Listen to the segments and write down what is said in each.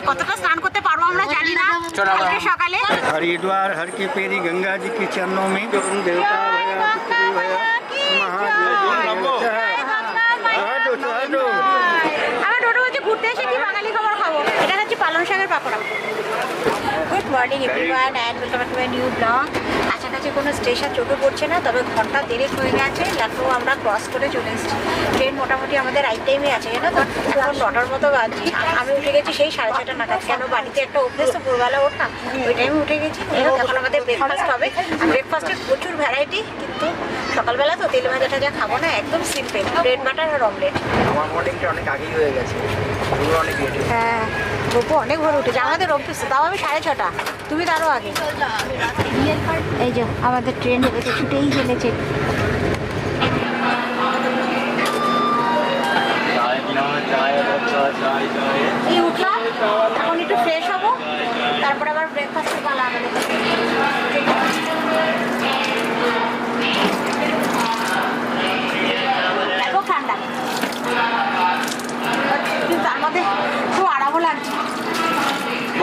কতটা স্নান করতে পারবো আমরা জানি না। সকালে हरिद्वार हर की पेरी गंगा जी के चरणों में देवता আমরা টোটো হচ্ছে ঘুরতে এসে কি বাঙালি খাবার খাবো। এটা হচ্ছে পালং শাকের pakora. Good morning everyone and welcome to my new blog. কাছাকাছি কোনো স্টেশন চোখে পড়ছে না, তবে ঘন্টা দেড়েক হয়ে গেছে। লখনৌ আমরা ক্রস করে চলে এসেছি। ট্রেন মোটামুটি আমাদের রাইট টাইমে আছে, জানো তো। এখন 9টার মতো বাজছি। আমি উঠে গেছি সেই 6:30 নাগাদ। কেন বাড়িতে একটা অভ্যেস তো ভোরবেলা ওঠা, ওই টাইমে উঠে গেছি। এখন আমাদের ব্রেকফাস্ট হবে। ব্রেকফাস্টে প্রচুর ভ্যারাইটি, কিন্তু সকালবেলা তো তেল ভাজাটা যা খাবো না, একদম সিম্পল ব্রেড বাটার আর অমলেট। আমার মর্নিংটা অনেক আগেই হয়ে গেছে, অনেক লেট। হ্যাঁ, গপু অনেক ভোর উঠেছে। আমাদের অভ্যেস, তাও আমি 6:30, তুমি তারও আগে। এই যে আমাদের ট্রেন হেঁটেছে, ছুটেই চলেছে। এই উঠলাম, এখন একটু ফ্রেশ হবো, তারপরে আবার ব্রেকফাস্টের পালা আমাদের। এত ঠান্ডা, কিন্তু তার মধ্যে খুব আরামও লাগছে।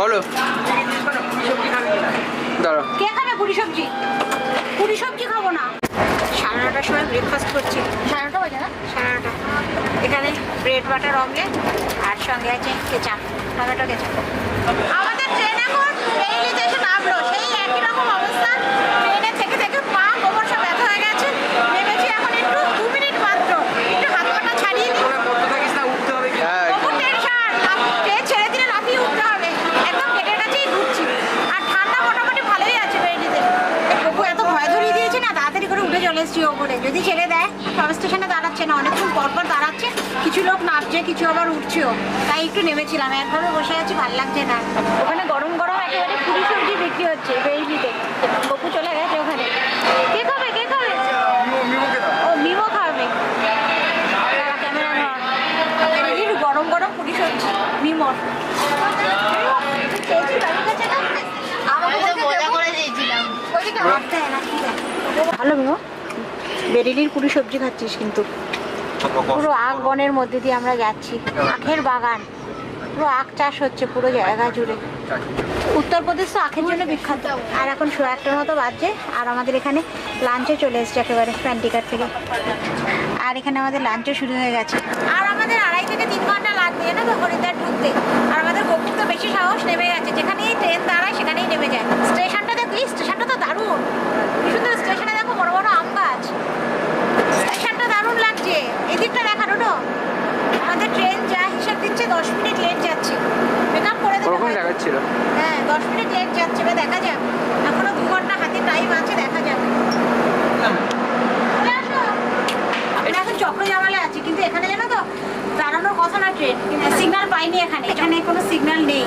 বলো কে খাবে পুরি সবজি? পুরি সবজি খাবো না। 9:30টার সময় ব্রেকফাস্ট করছি। 9:30 বাজে না? 9:30। এখানে ব্রেড বাটার অমলেট আর সঙ্গে আছে কেচাপ, টমেটো কেচাপ। আমাদের ট্রেন এখন রেইলিতে এসে নামলো। সেই একই রকম অবস্থা, ট্রেনে থেকে থেকে পা কোমর সব ব্যথা হয়ে গেছে। নেমেছি এখন একটু 2 মিনিট মাত্র, একটু হাত পাটা ছাড়িয়ে নিই। খুব টেনশন, ট্রেন ছেড়ে দিলে লাফিয়ে উঠতে হবে। একদম গেটের কাছেই ঘুরছি। আর ঠান্ডা মোটামুটি ভালোই আছে রেইলিতে। বাবু এত ভয় ধরিয়ে দিয়েছে না, তাড়াতাড়ি করে উঠে চলে এসেছি ওপরে। যদি ছেড়ে দেয়, সব স্টেশনে দাঁড়াচ্ছে না, অনেকক্ষণ পরপর দাঁড়াচ্ছে। কিছু লোক নামছে, কিছু আবার উঠছেও, তাই একটু নেমেছিলাম। একভাবে বসে আছি, ভালো লাগছে না। ওখানে গরম গরম একেবারে পুরি সবজি বিক্রি হচ্ছে রেইলিতে। বকু চলে গেছে ওখানে। কে খাবে, কে খাবে? ও মিমো খাবে। ক্যামেরা গরম গরম পুরি সবজি মিমোর। ভালো মিমো, বেরিলির পুরি সবজি খাচ্ছিস কিন্তু। পুরো আখ বনের মধ্যে দিয়ে আমরা যাচ্ছি। আখের বাগান, পুরো আখ চাষ হচ্ছে পুরো জায়গা জুড়ে। উত্তরপ্রদেশ তো আখের জন্য বিখ্যাত। আর এখন 1:30টার মতো বাজছে, আর আমাদের এখানে লাঞ্চে চলে এসছে একেবারে প্যান্টিকার থেকে। আর এখানে আমাদের লাঞ্চও শুরু হয়ে গেছে। আর আমাদের 2.5 থেকে 3 ঘন্টা লাগবে না তো হরিদ্বার ঢুকতে। আর আমাদের গপু তো বেশি সাহস, নেমে গেছে। যেখানেই ট্রেন দাঁড়ায় সেখানেই নেমে যায়। স্টেশনটা দেখি, স্টেশনটা তো দারুণ, কি সুন্দর। স্টেশনে দেখো বড় বড় আম গাছ। স্টেশনটা দারুণ লাগছে। এদিকটা দেখানো তো আমাদের ট্রেন যা হিসাব দিচ্ছে 10 মিনিট লেট যাচ্ছে। মেকআপ করে দেবে। দেখাচ্ছিল, হ্যাঁ 10 মিনিট লেট যাচ্ছে। দেখা যাক, এখনো 2 ঘন্টা হাতে টাইম আছে, দেখা যাবে। আমি এখন চক্রজামালে আছি, কিন্তু এখানে জানো তো দাঁড়ানোর কথা না ট্রেন, সিগন্যাল পাইনি এখানে। এখানে কোনো সিগন্যাল নেই,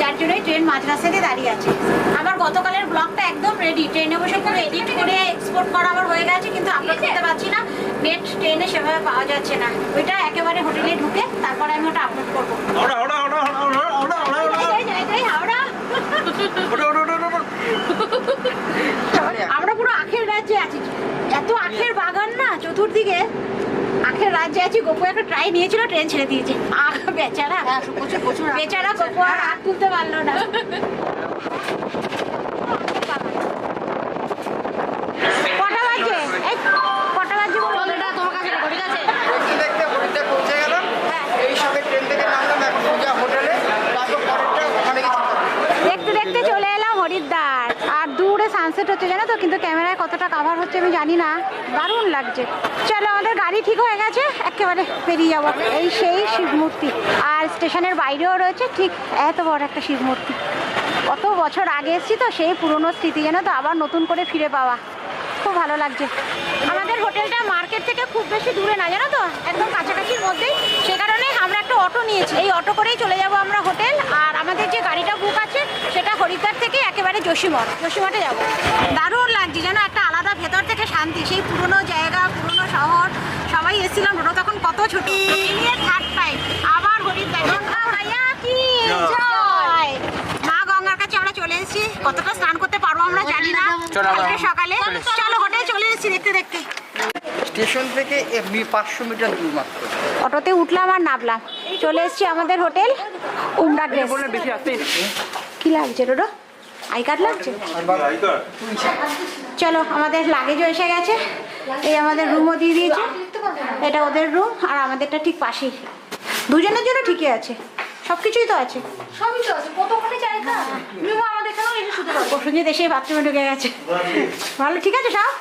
যার জন্যই ট্রেন মাঝ রাস্তাতে দাঁড়িয়ে আছে। আমার গতকালের ব্লগটা একদম রেডি, ট্রেনে বসে পুরো এডিট করে এক্সপোর্ট করা আমার হয়ে গেছে, কিন্তু আপলোড করতে পারছি না। নেট ট্রেনে সেভাবে পাওয়া যাচ্ছে না। ওইটা একেবারে হোটেলে ঢুকে তারপরে আমি ওটা আপলোড করবো। আমরা পুরো আখের রাজ্যে আছি, এত আখের বাগান না চতুর্দিকে। আখের রাজ্যে আছি। গপু একটা ট্রাই নিয়েছিল, ট্রেন ছেড়ে দিয়েছে। আখ বেচারা, বেচারা গপু আর আখ তুলতে পারলো না। কটা বাজে? এই কটা বাজে বলো? তোমার কাছে ঠিক আছে। দেখতে হোটেলে পৌঁছে গেলাম, এই সবে ট্রেন থেকে নামলাম, এখন সোজা হোটেলে, তারপর পরেরটা ওখানে গেছি। দেখতে দেখতে চলে এলাম হরিদ্বার। আর দূরে সানসেট হচ্ছে, জানো তো, কিন্তু ক্যামেরায় কতটা কাভার হচ্ছে আমি জানি না। দারুণ লাগছে। চলো, আমাদের গাড়ি ঠিক হয়ে গেছে, একেবারে বেরিয়ে যাবো। এই সেই শিব মূর্তি, আর স্টেশনের বাইরেও রয়েছে ঠিক এত বড় একটা শিব মূর্তি। কত বছর আগে এসেছি তো, সেই পুরনো স্মৃতি, জানো তো, আবার নতুন করে ফিরে পাওয়া। খুব ভালো লাগছে। আমাদের হোটেলটা মার্কেট থেকে খুব বেশি দূরে না, জানো তো, একদম কাছাকাছির মধ্যেই। সে কারণে আমরা একটা অটো নিয়েছি। এই অটো করেই চলে যাব আমরা হোটেল। আর আমাদের যে গাড়িটা বুক আছে সেটা হরিদ্বার থেকে একেবারে যোশীমঠে যাব। দারুণ লাগছে, জানো, একটা আলাদা ভেতর থেকে শান্তি। সেই পুরনো জায়গা, পুরনো শহর, সবাই এসেছিলাম। ওটা তখন কত ছোট। নিয়ে থার্ড টাইম আবার হরিদ্বার। মা গঙ্গার কাছে আমরা চলে এসেছি। কতটা স্নান করতে পারবো আমরা জানি না। সকালে চলো হোটেল চলে এসেছি দেখতে দেখতে। স্টেশন থেকে 500 মিটার দূর মাত্র। অটোতে উঠলাম আর নামলাম, চলে এসেছি আমাদের হোটেল উমরা গ্রেস। বেশি আসতেই না। কি লাগছে ডোডো? আই কার্ড লাগছে? চলো, আমাদের লাগেজও এসে গেছে। এই আমাদের রুমও দিয়ে দিয়েছে, এটা ওদের রুম আর আমাদেরটা ঠিক পাশেই। দুজনের জন্য ঠিকই আছে, সব কিছুই তো আছে। সবই তো আছে, কতখানি জায়গা তুমি আমাদের এখানেও এসে শুতে পারো। প্রসেনজিৎ এসে বাথরুমে ঢুকে গেছে। ভালো, ঠিক আছে সব?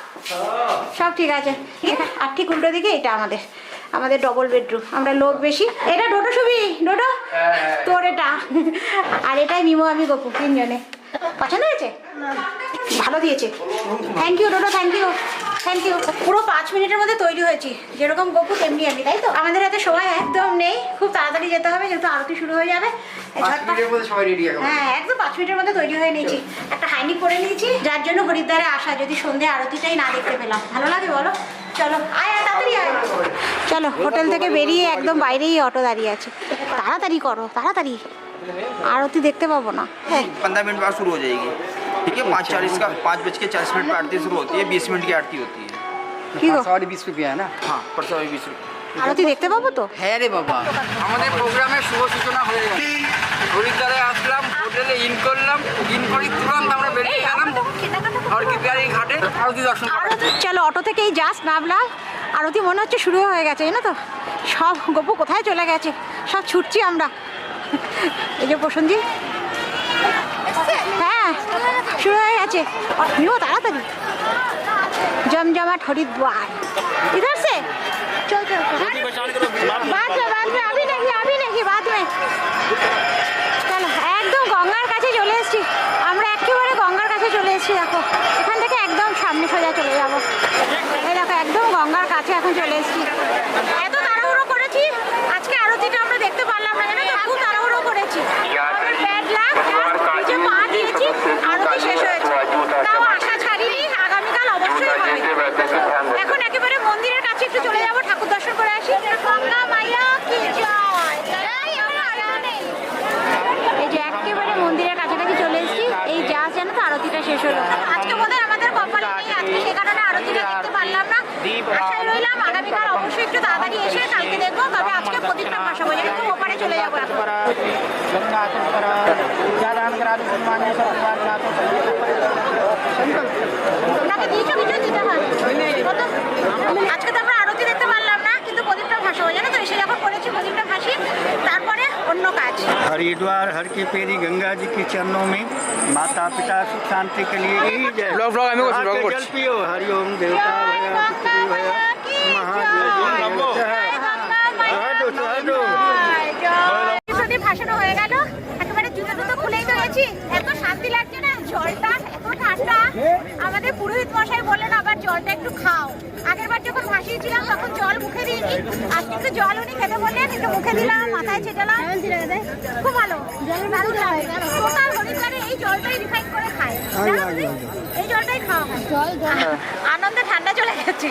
সব ঠিক আছে। আর ঠিক উল্টো দিকে এটা আমাদের ডবল বেডরুম। আমরা লোক বেশি। এটা ডোডো শুবি? ডোডো তোর এটা, আর এটাই মিমো আমি গপু, তিনজনে। পছন্দ হয়েছে? ভালো দিয়েছে। Thank you Dodo, thank you, thank you. পুরো 5 মিনিটের মধ্যে তৈরি হয়েছি, যেরকম গপু তেমনি আমি, তাই তো? আমাদের হাতে সময় একদম নেই, খুব তাড়াতাড়ি যেতে হবে যেহেতু আরতি শুরু হয়ে যাবে। 5 মিনিটের মধ্যে সবাই রেডি হবে। হ্যাঁ, একদম 5 মিনিটের মধ্যে তৈরি হয়ে নিয়েছি। একটা হাইনিক করে নিয়েছি, যার জন্য হরিদ্বারে আসা, যদি সন্ধে আরতিটাই না দেখতে পেলাম। ভালো লাগে বলো? চলো আয় আয়, তাড়াতাড়ি আয়। চলো, হোটেল থেকে বেরিয়ে একদম বাইরেই অটো দাঁড়িয়ে আছে। তাড়াতাড়ি করো, তাড়াতাড়ি, आरती देखते पाबो ना। 15 मिनट बाद शुरू हो जाएगी, ठीक है। 5:40 पर आरती शुरू होती है, 20 मिनट की आरती होती है। কি গো, 20 रुपया है ना? हाँ, 20 रुपये। আরতি দেখতে পাবো তো? হ্যাঁ রে বাবা, আমাদের প্রোগ্রামের শুভ সূচনা হয়ে গেছে। হরিদ্বারে আসলাম, হোটেলে ইন করলাম, ইন করি তুরন্ত আমরা বেরিয়ে গেলাম হরকিদারি ঘাটে আরতি দর্শন করতে। চলো, অটো থেকে এই জাস্ট নামলাম, আরতি মনে হচ্ছে শুরু হয়ে গেছে, জানো তো? সব গপু কোথায় চলে গেছে, সব ছুটছি আমরা। এই যে প্রসেনজিৎ, হ্যাঁ শুরু হয়ে গেছে। নিও তাড়াতাড়ি, जमजमाट हरिद्वार इधर से चल चल बाद में अभी नहीं बाद में। চলো, একদম গঙ্গার কাছে চলে এসেছি আমরা, একেবারে গঙ্গার কাছে চলে এসেছি। দেখো, এখান থেকে একদম সামনে সোজা চলে যাব। এই দেখো, একদম গঙ্গার কাছে এখন চলে এসেছি। এত তাড়াহুড়ো করেছি আজকে, আরতিটা আমরা দেখতে পারলাম না, জানো তো? খুব তাড়াহুড়ো করেছি, ব্যাড লাক, নিচে পা দিয়েছি, আরতি শেষ হয়েছে। তাও আশা ছাড়িনি, আগামীকাল অবশ্যই হবে। এখন একেবারে মন্দিরের কাছে একটু চলে যাব, ঠাকুর দর্শন করে আসি। গঙ্গা মাইয়া কি জয়। এই যে একেবারে মন্দিরের কাছাকাছি চলে এসেছি, এই জাস্ট জানো তো আরতিটা শেষ হলো। আজকে বোধহয় আমাদের কপালে নেই, আজকে সে কারণে আরতিটা দেখতে পারলাম না। আশায় রইলাম আগামীকাল অবশ্যই একটু তাড়াতাড়ি এসে কালকে দেখবো। তবে আজকে প্রদীপটা ভাসাবো, যেহেতু ওপারে চলে যাবো এখন। ওনাকে দিয়েছো, কিছু দিতে হয়। আজকে তো আমরা আরতি দেখতে পারলাম না, কিন্তু প্রদীপটা ভাসাবো, জানো তো? এসে যখন করেছি প্রদীপটা ভাসি, তারপরে অন্য কাজ। हरिद्वार हर की पेरी गंगा जी के चरणों में माता पिता सुख शांति के लिए यही जय। ब्लॉग আমি করছি, ব্লগ जल করছি। पियो हरिओम देवता भया पृथ्वी भया প্রদীপ ভাসানো হয়ে গেল, একেবারে জুতো টুতো খুলেই তো গেছি। এত শান্তি লাগছে না, জলটা এত ঠান্ডা। আমাদের পুরোহিত মশাই বললেন আবার জলটা একটু খাও। আগেরবার যখন ভাসিয়েছিলাম তখন জল মুখে দিইনি, আজকে একটু জল উনি খেতে বললেন, একটু মুখে দিলাম, মাথায় ছেটালাম। খুব ভালো, দারুণ লাগে। টোটাল হরিদ্বারে এই জলটাই রিফাইন করে খায়, জানো তুমি? এই জলটাই খাওয়া হয়। আনন্দে ঠান্ডা চলে গেছে।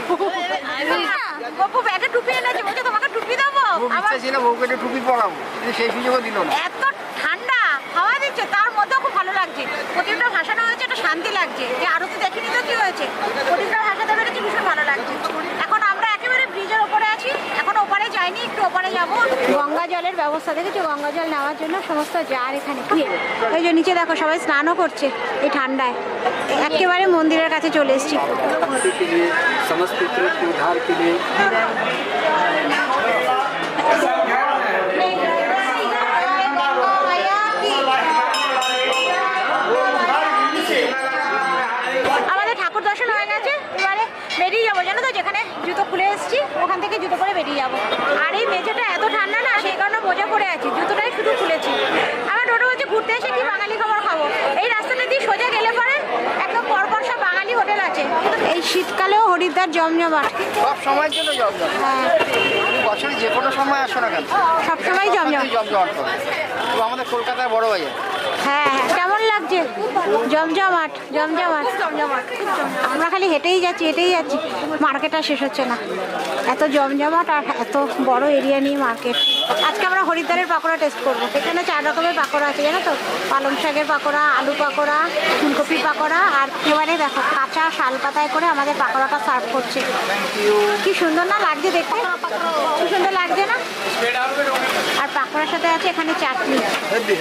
গপু ব্যাগে টুপি এনেছে, বলছে তোমাকে টুপি দেবো। আবার ছিল বউকে একটু টুপি পরাবো, কিন্তু সেই সুযোগও দিল না। এত ঠান্ডা হাওয়া দিচ্ছে, তার মধ্যেও খুব ভালো লাগছে। প্রদীপটা ভাসানো হয়েছে, একটা শান্তি লাগছে। যে আরতি দেখিনি তো কি হয়েছে, প্রদীপটা ভাসাতে পেরেছি, ভীষণ ভালো লাগছে। এখন আমরা একেবারে ব্রিজের ওপরে আছি, এখন ওপারে যাইনি, একটু ওপারে যাবো। গঙ্গা জলের ব্যবস্থা দেখেছো? গঙ্গা জল নেওয়ার জন্য সমস্ত জার এখানে। এই যে নিচে দেখো, সবাই স্নানও করছে এই ঠান্ডায়। একেবারে মন্দিরের কাছে চলে এসেছি। समस्त पितरों के उद्धार के लिए আমাদের ঠাকুর দর্শন হয়ে গেছে, এবারে বেরিয়ে যাবো, জানো তো? যেখানে জুতো খুলে এসেছি ওখান থেকে জুতো পরে বেরিয়ে যাবো। আর এই মেঝেটা এত ঠান্ডা না, সেই কারণে মোজা পরে আছি, জুতোটাই শুধু খুলেছি। আমার টোটো বলছে ঘুরতে এসে কি বাঙালি খাবার খাবো। এই রাস্তাটা দিয়ে সোজা গেলে পরে একদম পরপর সব বাঙালি হোটেল আছে। এই শীতকালেও হরিদ্বার জমজমাট, সব সময়ের জন্য জমজম। হ্যাঁ তুমি বছরে যে কোনো সময় আসো না কেন, সবসময় জমজমাট। জমজমাট করো। তো আমাদের কলকাতায় বড় বাজার। হ্যাঁ হ্যাঁ, কেমন লাগছে? লাগছে? জমজমাট জমজমাট আমরা খালি হেঁটেই যাচ্ছি মার্কেট আর শেষ হচ্ছে না, এত জমজমাট আর এত বড় এরিয়া নিয়ে মার্কেট। আজকে আমরা হরিদ্বারের পাকোড়া টেস্ট করবো। এখানে 4 রকমের পাকোড়া আছে জানো তো, পালং শাকের পাকোড়া, আলু পাকোড়া, ফুলকপির পাকোড়া, আর এবারে দেখো কাঁচা শাল পাতায় করে আমাদের পাকোড়াটা সার্ভ করছে। কি সুন্দর না লাগছে দেখতে, কি সুন্দর লাগছে না? আর পাকোড়ার সাথে আছে এখানে চাটনি,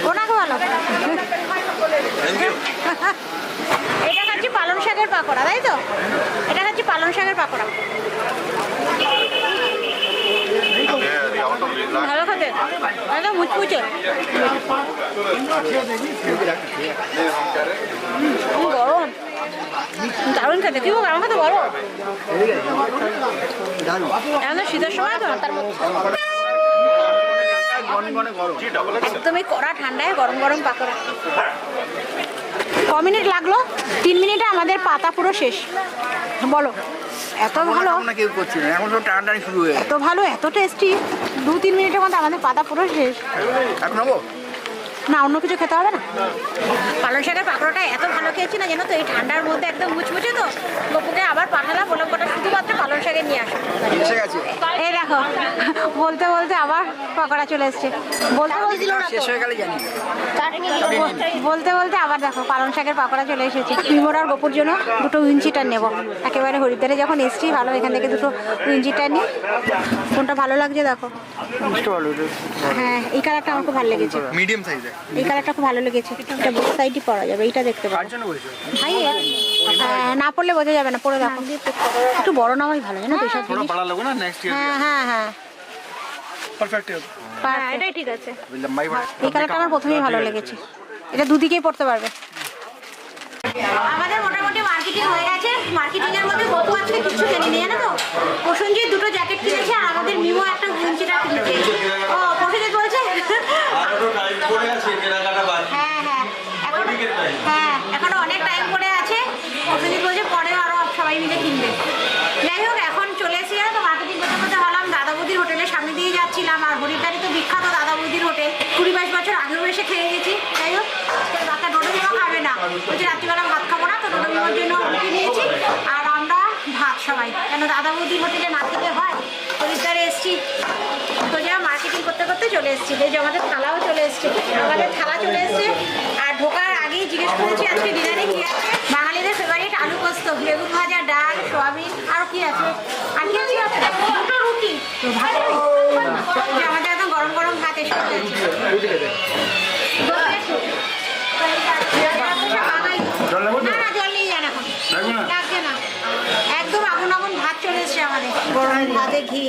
ওনাকে ভালো। এটা খাচ্ছি পালং শাকের পাকোড়া, তাই তো? এটা খাচ্ছি পালং শাকের পাকোড়া, ভালো খেতে, একদম মুচমুচে। গরম, দারুণ খেতে। কি গরম খেতে, গরম এখন শীতের সময় তো একদমই কড়া ঠান্ডায় গরম গরম পাকোড়া। ক মিনিট লাগলো? 3 মিনিটে আমাদের পাতা পুরো শেষ। বলো, এত ভালো, কেউ করছি না, এখন সব টানাটানি শুরু হয়ে এত ভালো, এত টেস্টি। 2-3 মিনিটের মধ্যে আমাদের পাতা পুরো শেষ। এখন হবো না, অন্য কিছু খেতে হবে না। পালং শাকের পাকোড়াটা এত ভালো খেয়েছি না জানো তো, এই ঠান্ডার মধ্যে একদম মুচমুচে। তো গপুকে আবার পাঠালাম, বললাম ওটা শুধুমাত্র পালং শাকের নিয়ে আসো। এসে গেছে, এই দেখো বলতে বলতে আবার পাকোড়া চলে এসছে। বলতে বলতে শেষ হয়ে গেলে জানি না। বলতে বলতে আবার দেখো পালং শাকের পাকোড়া চলে এসেছে। বিমোর আর গপুর জন্য 2 উইঞ্চিটার নেবো। একেবারে হরিদ্বারে যখন এসছি, ভালো এখান থেকে 2 উইঞ্চিটার নিই। কোনটা ভালো লাগছে দেখো। হ্যাঁ, এই কালারটা আমার খুব ভালো লেগেছে, মিডিয়াম সাইজে। এই কালারটা খুব ভালো লেগেছে। এটা বোথ সাইডই পরা যাবে, এইটা দেখতে পারো। ভাই না পড়লে বোঝা যাবে না, পরে দেখো। একটু বড় নেওয়াই ভালো জানো তো এসব জিনিস। बड़ा लोगो ना नेक्स्ट হ্যাঁ হ্যাঁ হ্যাঁ, परफेक्ट है এটাই ঠিক আছে। लंबाई बड़ा এই কালারটা আমার প্রথমেই ভালো লেগেছে, এটা দুদিকেই পড়তে পারবে। আমাদের মোটামুটি মার্কেটিং হয়ে গেছে। মার্কেটিং এর মধ্যে গপু আজকে কিছু কেনেনি জানো তো। প্রসেনজিৎ 2টো জ্যাকেট কিনেছে আর আমাদের মিমো একটা উইঞ্চিটা কিনেছে। ও প্রসেনজিৎ বলছে হ্যাঁ হ্যাঁ এখনো অনেক টাইম পড়ে আছে। প্রসেনজিৎ বলছে পরে আরো সবাই মিলে কিনবে। যাই হোক, এখন চলে এসেছি জানো তো, মার্কেটিং করতে করতে হলাম দাদা বৌদির হোটেলের সামনে দিয়ে যাচ্ছিলাম। আর হরিদ্বারে তো বিখ্যাত দাদা বৌদির হোটেল, 20-22 বছর আগেও এসে খেয়ে গেছি। যাই হোক, বাচ্চা ডোডো বিমা খাবে না, বলছে রাত্রিবেলা ভাত খাবো না, তো ডোডো বিমার জন্য রুটি নিয়েছি আর আমরা ভাত সবাই। কেন দাদা বৌদির হোটেলে না খেতে হয়? হরিদ্বারে এসেছি তো যা মার্কেটিং করতে করতে চলে এসেছি। এই যে আমাদের থালাও চলে এসছে, আমাদের থালা চলে এসছে। আর ঢোকার আগেই জিজ্ঞেস করেছি আজকে ডিনারে কি আছে। বাঙালিদের ফেভারিট আলু পোস্ত, বেগুন ভাজা, ডাল, সোয়াবিন, আর কি আছে? আর কি আছে? 2টো রুটি, আমাদের একদম গরম গরম ভাত এসে গেছে। না না, জল নিয়ে যান এখন, লাগছে না। একদম আগুন আগুন ভাত চলে এসছে আমাদের, গরম ভাতে ঘি।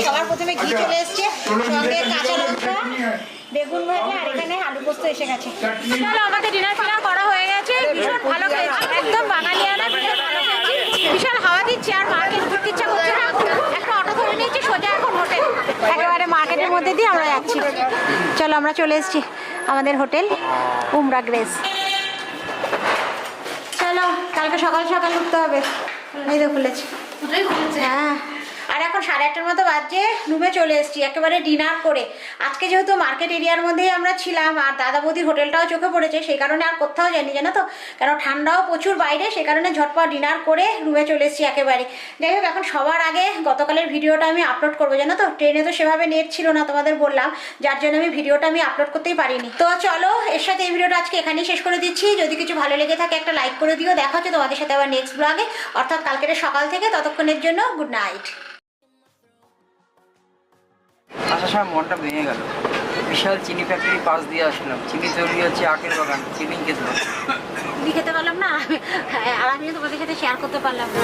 সবার প্রথমে ঘি চলে এসছে, সঙ্গে কাঁচা লঙ্কা, বেগুন ভাজা, আর এখানে আলু পোস্ত এসে গেছে। চলো, আমাদের ডিনার ফিনার করা হয়ে গেছে। ভীষণ ভালো খেয়েছি, একদম বাঙালিয়ানা, ভীষণ ভালো খেয়েছি। বিশাল হাওয়া দিচ্ছে আর মার্কেট ঘুরতে ইচ্ছা করছে না। একটা অটো ধরে নিয়েছি, সোজা এখন হোটেল। একেবারে মার্কেটের মধ্যে দিয়ে আমরা যাচ্ছি। চলো, আমরা চলে এসেছি আমাদের হোটেল উমরা গ্রেস। চলো, কালকে সকাল সকাল উঠতে হবে। এই তো খুলেছি, হ্যাঁ। আর এখন 8:30টার মতো বাজে, রুমে চলে এসেছি একেবারে ডিনার করে। আজকে যেহেতু মার্কেট এরিয়ার মধ্যেই আমরা ছিলাম আর দাদা বৌদির হোটেলটাও চোখে পড়েছে, সেই কারণে আর কোথাও যাইনি জানো তো, কারণ ঠান্ডাও প্রচুর বাইরে, সেই কারণে ঝটপট ডিনার করে রুমে চলে এসেছি একেবারে। যাই হোক, এখন সবার আগে গতকালের ভিডিওটা আমি আপলোড করবো জানো তো। ট্রেনে তো সেভাবে নেট ছিল না, তোমাদের বললাম, যার জন্য আমি ভিডিওটা আপলোড করতেই পারিনি। তো চলো, এর সাথে এই ভিডিওটা আজকে এখানেই শেষ করে দিচ্ছি। যদি কিছু ভালো লেগে থাকে একটা লাইক করে দিও। দেখা হচ্ছে তোমাদের সাথে আবার নেক্সট ব্লগে, অর্থাৎ কালকের সকাল থেকে। ততক্ষণের জন্য গুড নাইট। আসার সময় মনটা ভেঙে গেল। বিশাল চিনি ফ্যাক্টরি পাশ দিয়ে আসলাম, চিনি তৈরি হচ্ছে, আখের বাগান, চিনি খেলাম। খেতে পারলাম না, আর আমিও তোমাদের সাথে শেয়ার করতে পারলাম না।